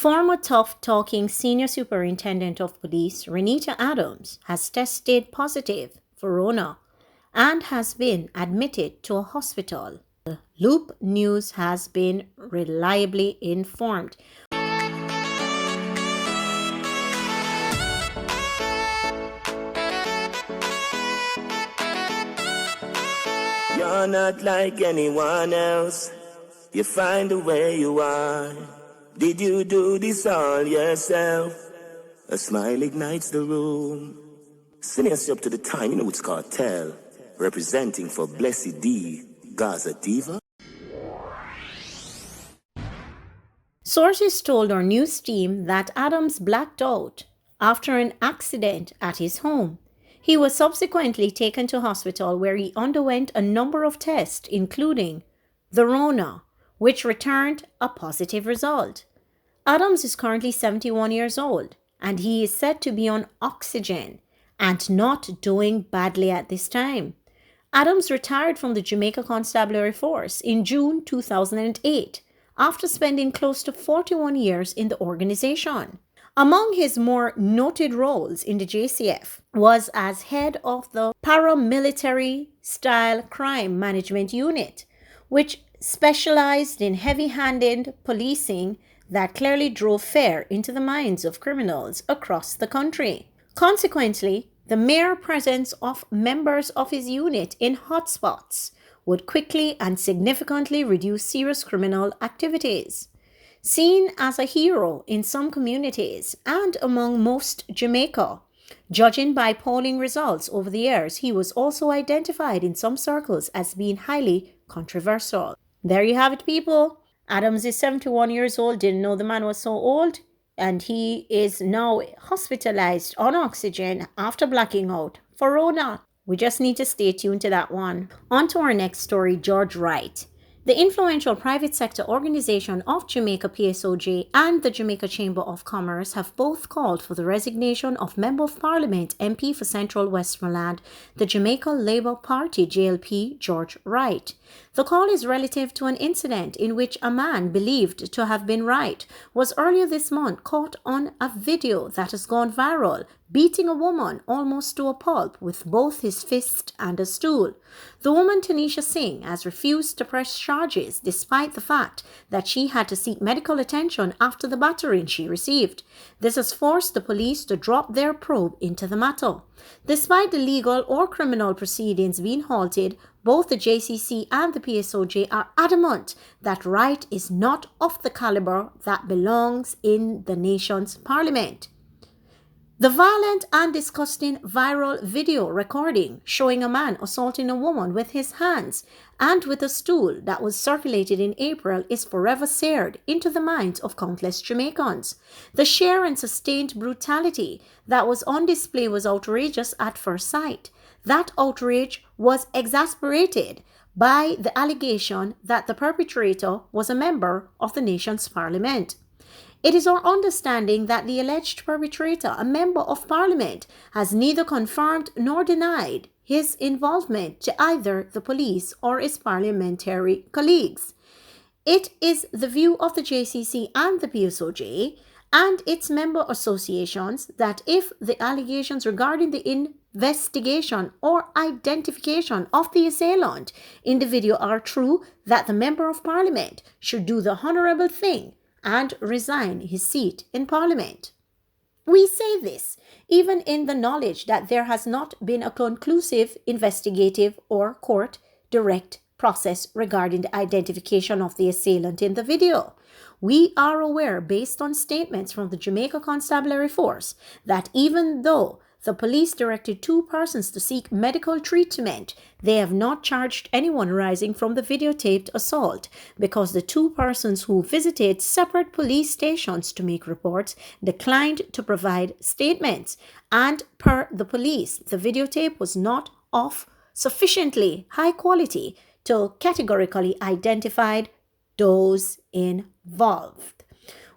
Former tough-talking Senior Superintendent of Police Reneto Adams has tested positive for Rona and has been admitted to a hospital. The Loop News has been reliably informed. You're not like anyone else. You find the way you are. Did you do this all yourself? A smile ignites the room. Sending us up to the time, you know it's cartel. Representing for Blessed D, Gaza Diva. Sources told our news team that Adams blacked out after an accident at his home. He was subsequently taken to hospital where he underwent a number of tests, including the Rona, which returned a positive result. Adams is currently 71 years old, and he is said to be on oxygen and not doing badly at this time. Adams retired from the Jamaica Constabulary Force in June 2008 after spending close to 41 years in the organization. Among his more noted roles in the JCF was as head of the paramilitary-style crime management unit, which specialized in heavy-handed policing that clearly drove fear into the minds of criminals across the country. Consequently, the mere presence of members of his unit in hotspots would quickly and significantly reduce serious criminal activities. Seen as a hero in some communities and among most Jamaica, judging by polling results over the years, he was also identified in some circles as being highly controversial. There you have it, people. Adams is 71 years old, didn't know the man was so old, and he is now hospitalized on oxygen after blacking out for Rona. We just need to stay tuned to that one. On to our next story, George Wright. The influential private sector organization of Jamaica PSOJ and the Jamaica Chamber of Commerce have both called for the resignation of Member of Parliament MP for Central Westmoreland, the Jamaica Labour Party JLP, George Wright. The call is relative to an incident in which a man believed to have been Wright was earlier this month caught on a video that has gone viral, beating a woman almost to a pulp with both his fist and a stool. The woman, Tanisha Singh, has refused to press charges despite the fact that she had to seek medical attention after the battering she received. This has forced the police to drop their probe into the matter. Despite the legal or criminal proceedings being halted, both the JCC and the PSOJ are adamant that Wright is not of the caliber that belongs in the nation's parliament. The violent and disgusting viral video recording showing a man assaulting a woman with his hands and with a stool that was circulated in April is forever seared into the minds of countless Jamaicans. The sheer and sustained brutality that was on display was outrageous at first sight. That outrage was exasperated by the allegation that the perpetrator was a member of the nation's parliament. It is our understanding that the alleged perpetrator, a member of parliament, has neither confirmed nor denied his involvement to either the police or his parliamentary colleagues. It is the view of the JCC and the PSOJ and its member associations that if the allegations regarding the investigation or identification of the assailant in the video are true, that the member of parliament should do the honorable thing and resign his seat in Parliament. We say this even in the knowledge that there has not been a conclusive investigative or court direct process regarding the identification of the assailant in the video. We are aware, based on statements from the Jamaica Constabulary Force, that even though the police directed 2 persons to seek medical treatment, they have not charged anyone arising from the videotaped assault because the 2 persons who visited separate police stations to make reports declined to provide statements. And per the police, the videotape was not of sufficiently high quality to categorically identify those involved.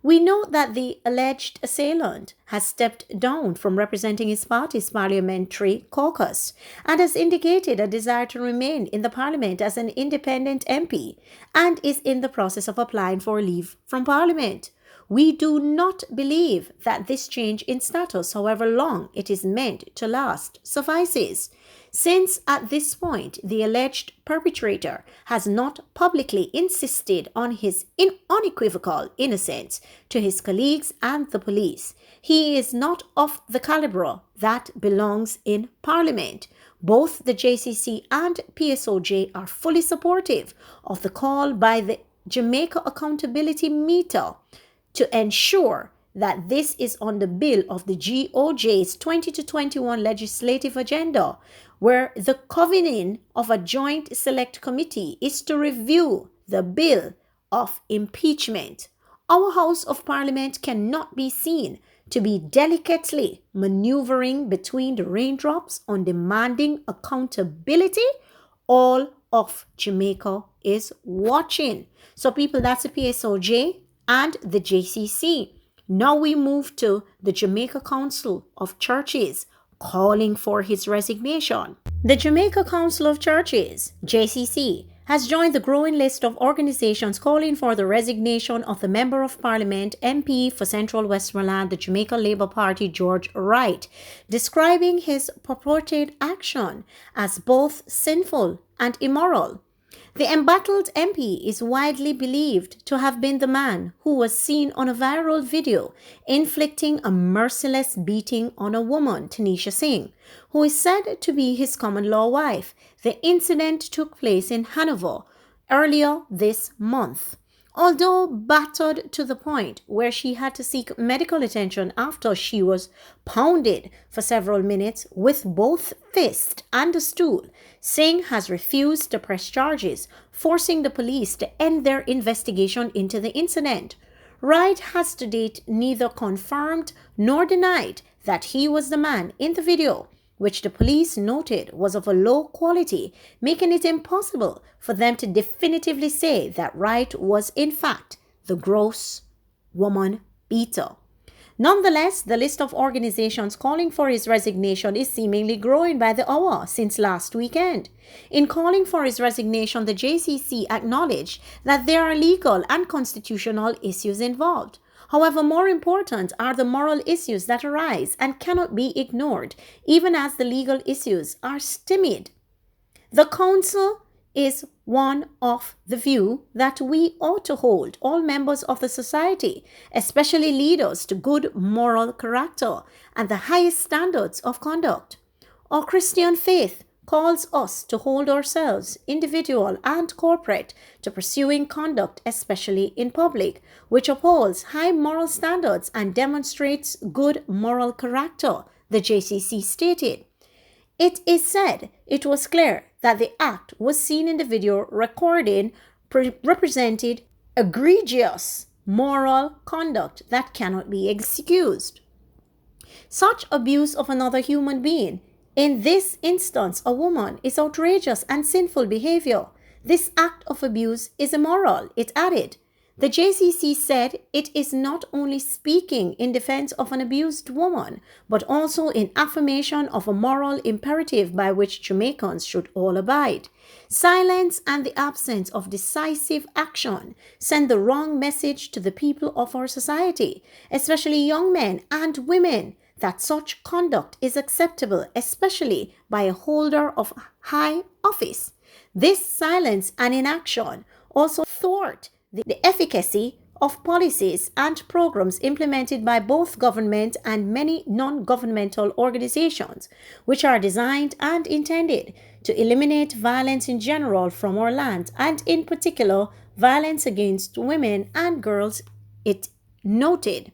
We note that the alleged assailant has stepped down from representing his party's parliamentary caucus and has indicated a desire to remain in the parliament as an independent MP and is in the process of applying for leave from parliament. We do not believe that this change in status, however long it is meant to last, suffices, since at this point the alleged perpetrator has not publicly insisted on his unequivocal innocence to his colleagues and the police. He is not of the caliber that belongs in Parliament. Both the JCC and PSOJ are fully supportive of the call by the Jamaica Accountability Meter to ensure that this is on the bill of the GOJ's 2021 legislative agenda, where the convening of a joint select committee is to review the bill of impeachment. Our House of Parliament cannot be seen to be delicately maneuvering between the raindrops on demanding accountability. All of Jamaica is watching. So people, that's the PSOJ and the JCC. Now we move to the Jamaica Council of Churches calling for his resignation. The Jamaica Council of Churches, JCC, has joined the growing list of organizations calling for the resignation of the Member of Parliament MP for Central Westmoreland, the Jamaica Labour Party, George Wright, describing his purported action as both sinful and immoral. The embattled MP is widely believed to have been the man who was seen on a viral video inflicting a merciless beating on a woman, Tanisha Singh, who is said to be his common-law wife. The incident took place in Hanover earlier this month. Although battered to the point where she had to seek medical attention after she was pounded for several minutes with both fists and a stool, Singh has refused to press charges, forcing the police to end their investigation into the incident. Wright has to date neither confirmed nor denied that he was the man in the video, which the police noted was of a low quality, making it impossible for them to definitively say that Wright was in fact the gross woman beater. Nonetheless, the list of organizations calling for his resignation is seemingly growing by the hour since last weekend. In calling for his resignation, the JCC acknowledged that there are legal and constitutional issues involved. However, more important are the moral issues that arise and cannot be ignored, even as the legal issues are stymied. The Council is one of the view that we ought to hold all members of the society, especially leaders, to good moral character and the highest standards of conduct. Our Christian faith calls us to hold ourselves, individual and corporate, to pursuing conduct, especially in public, which upholds high moral standards and demonstrates good moral character, the JCC stated. It is said it was clear that the act was seen in the video recording represented egregious moral conduct that cannot be excused. Such abuse of another human being, in this instance a woman, is outrageous and sinful behavior. This act of abuse is immoral, it added. The JCC said it is not only speaking in defense of an abused woman, but also in affirmation of a moral imperative by which Jamaicans should all abide. Silence and the absence of decisive action send the wrong message to the people of our society, especially young men and women, that such conduct is acceptable, especially by a holder of high office. This silence and inaction also thwart the efficacy of policies and programs implemented by both government and many non-governmental organizations, which are designed and intended to eliminate violence in general from our land, and in particular, violence against women and girls, it noted.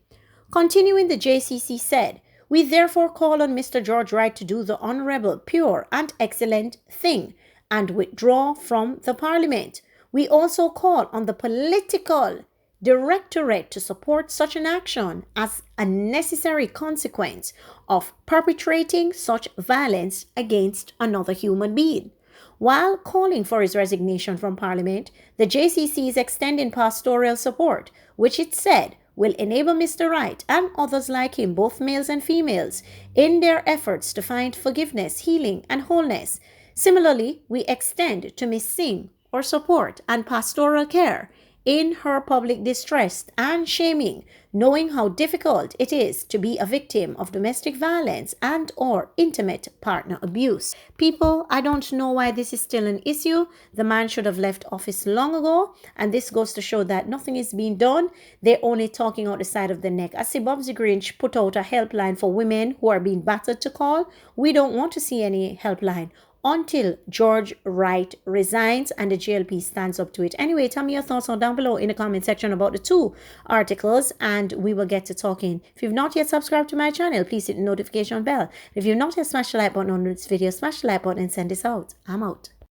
Continuing, the JCC said, "We therefore call on Mr. George Wright to do the honorable, pure, and excellent thing and withdraw from the Parliament. We also call on the political directorate to support such an action as a necessary consequence of perpetrating such violence against another human being." While calling for his resignation from Parliament, the JCC is extending pastoral support, which it said will enable Mr. Wright and others like him, both males and females, in their efforts to find forgiveness, healing, and wholeness. Similarly, we extend to Ms. Singh our support and pastoral care in her public distress and shaming, knowing how difficult it is to be a victim of domestic violence and or intimate partner abuse. People, I don't know why this is still an issue. The man should have left office long ago, and this goes to show that nothing is being done. They're only talking out the side of the neck. I see Bobsy Grinch put out a helpline for women who are being battered to call. We don't want to see any helpline until George Wright resigns and the GLP stands up to it. Anyway, tell me your thoughts on down below in the comment section about the two articles, and we will get to talking. If you've not yet subscribed to my channel, please hit the notification bell. If you've not yet smashed the like button on this video, smash the like button and send this out. I'm out.